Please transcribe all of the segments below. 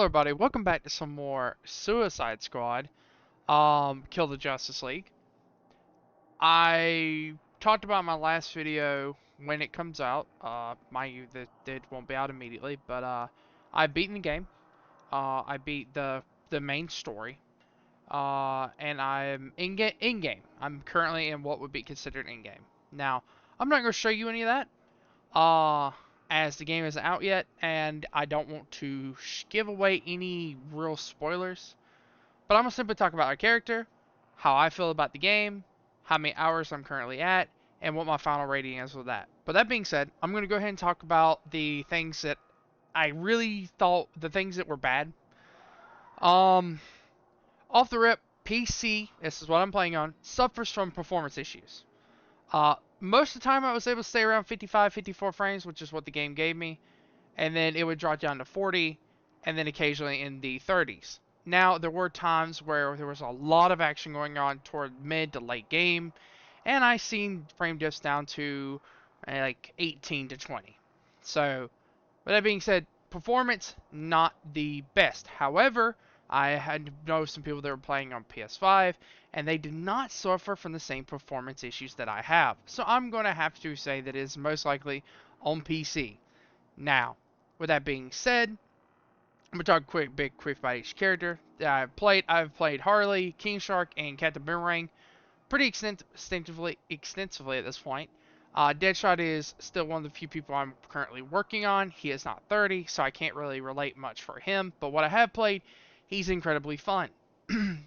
Hello everybody, welcome back to some more Suicide Squad, Kill the Justice League. I talked about my last video when it comes out, mind you that it won't be out immediately, but I beaten the game, I beat the main story, and I'm in-game. I'm currently in what would be considered in-game. Now, I'm not going to show you any of that, uh, as the game isn't out yet, and I don't want to give away any real spoilers. But I'm gonna simply talk about our character, how I feel about the game, how many hours I'm currently at, and what my final rating is with that. But that being said, I'm gonna go ahead and talk about the things that I really thought, the things that were bad. Um, Off the rip, PC, this is what I'm playing on, suffers from performance issues. Most of the time I was able to stay around 55, 54 frames, which is what the game gave me, and then it would drop down to 40, and then occasionally in the 30s. Now, there were times where there was a lot of action going on toward mid to late game, and I seen frame diffs down to like 18 to 20. So, with that being said, performance not the best. However, I had noticed some people that were playing on PS5, and they did not suffer from the same performance issues that I have. So I'm going to have to say that it is most likely on PC. Now, with that being said, I'm gonna talk quick about each character that I've played. I've played Harley, King Shark, and Captain Boomerang pretty extensively at this point. Deadshot is still one of the few people I'm currently working on. He is not 30, so I can't really relate much for him. But what I have played, he's incredibly fun.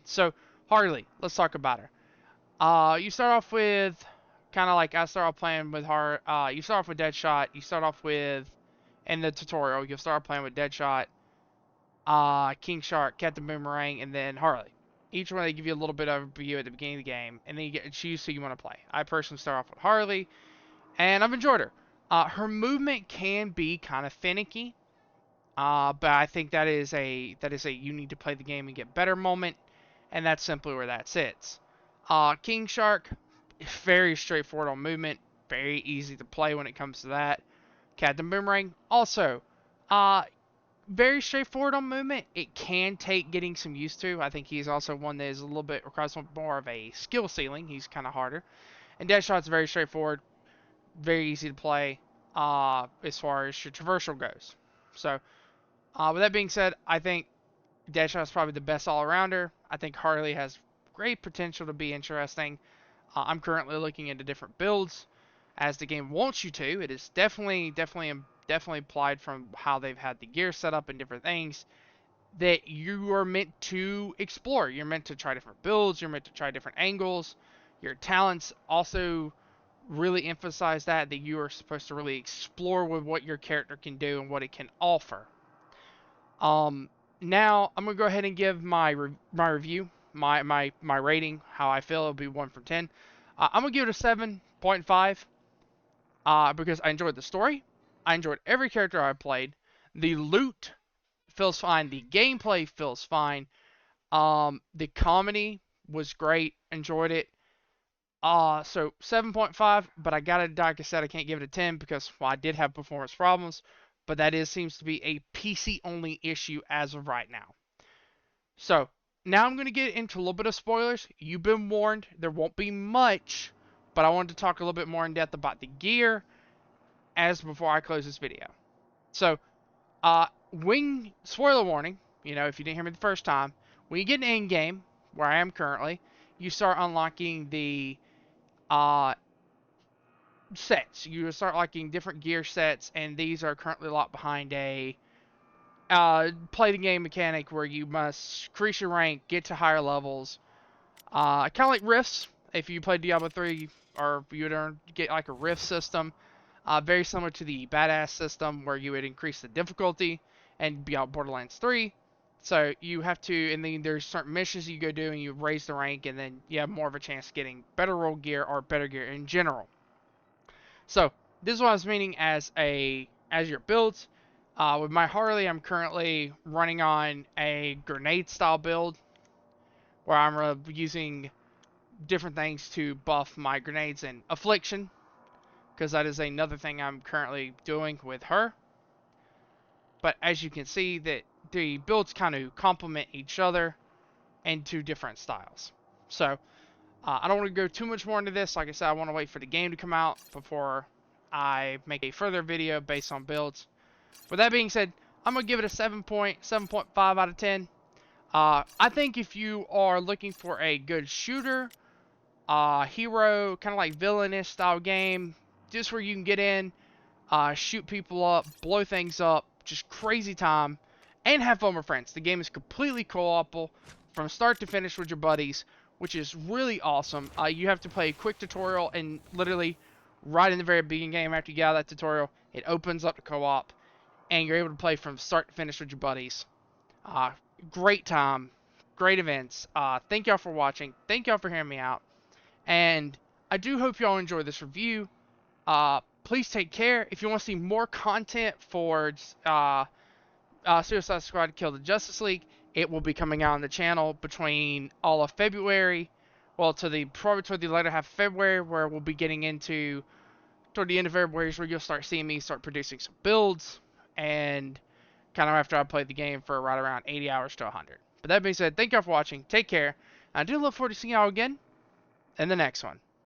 So Harley, let's talk about her. You start off with kind of like I start off playing with her. You start off with Deadshot. You start off with in the tutorial. You'll start playing with Deadshot, King Shark, Captain Boomerang, and then Harley. Each one they give you a little bit of a view at the beginning of the game, and then you get to choose who you want to play. I personally start off with Harley, and I've enjoyed her. Her movement can be kind of finicky, but I think that is a you need to play the game and get better moment, and that's simply where that sits. King Shark, very straightforward on movement, very easy to play when it comes to that. Captain Boomerang, also, uh, very straightforward on movement. It can take getting some used to. I think he's also one that is a little bit requires more of a skill ceiling. He's kind of harder. And Deadshot's very straightforward, very easy to play as far as your traversal goes. So, with that being said, I think Deadshot's probably the best all-arounder. I think Harley has great potential to be interesting. I'm currently looking into different builds as the game wants you to. It is definitely applied from how they've had the gear set up and different things that you are meant to explore. You're meant to try different builds. You're meant to try different angles. Your talents also really emphasize that you are supposed to really explore with what your character can do and what it can offer. Um, Now I'm gonna go ahead and give my review, my rating, how I feel. It'll be 1 from 10. I'm gonna give it a 7.5. Because I enjoyed the story. I enjoyed every character I played. The loot feels fine. The gameplay feels fine. The comedy was great. Enjoyed it. So 7.5, but I gotta, like I said, I can't give it a 10 because, well, I did have performance problems, but that seems to be a PC only issue as of right now. So now I'm gonna get into a little bit of spoilers. You've been warned. There won't be much, but I wanted to talk a little bit more in depth about the gear as before I close this video. So, spoiler warning, if you didn't hear me the first time, when you get in in-game, where I am currently, you start unlocking the uh, sets. You start unlocking different gear sets, and these are currently locked behind a play the game mechanic where you must increase your rank, get to higher levels. Kind of like rifts. If you play Diablo 3, or you would get like a rift system. Very similar to the badass system where you would increase the difficulty and beyond Borderlands 3. So you have to, and then there's certain missions you go do and you raise the rank, and then you have more of a chance of getting better roll gear or better gear in general. So this is what I was meaning as your builds. With my Harley, I'm currently running on a grenade style build where I'm using different things to buff my grenades and affliction, because that is another thing I'm currently doing with her. But as you can see, that the builds kind of complement each other into different styles. So I don't want to go too much more into this. Like I said, I want to wait for the game to come out before I make a further video based on builds. With that being said, I'm going to give it a 7.5 out of 10. I think if you are looking for a good shooter, hero, kind of like villainous style game, just where you can get in, shoot people up, blow things up, just crazy time, and have fun with friends. The game is completely co-opable from start to finish with your buddies, which is really awesome. You have to play a quick tutorial, and literally right in the very beginning game after you get out of that tutorial, it opens up to co-op, and you're able to play from start to finish with your buddies. Great time, great events. Thank y'all for watching. Thank y'all for hearing me out. And I do hope y'all enjoy this review. Please take care. If you want to see more content for Suicide Squad Kill the Justice League, it will be coming out on the channel between all of February. Well, probably toward the later half of February, where we'll be getting into toward the end of February is where you'll start seeing me start producing some builds, and kind of after I play the game for right around 80 hours to 100. But that being said, thank y'all for watching. Take care. I do look forward to seeing y'all again in the next one.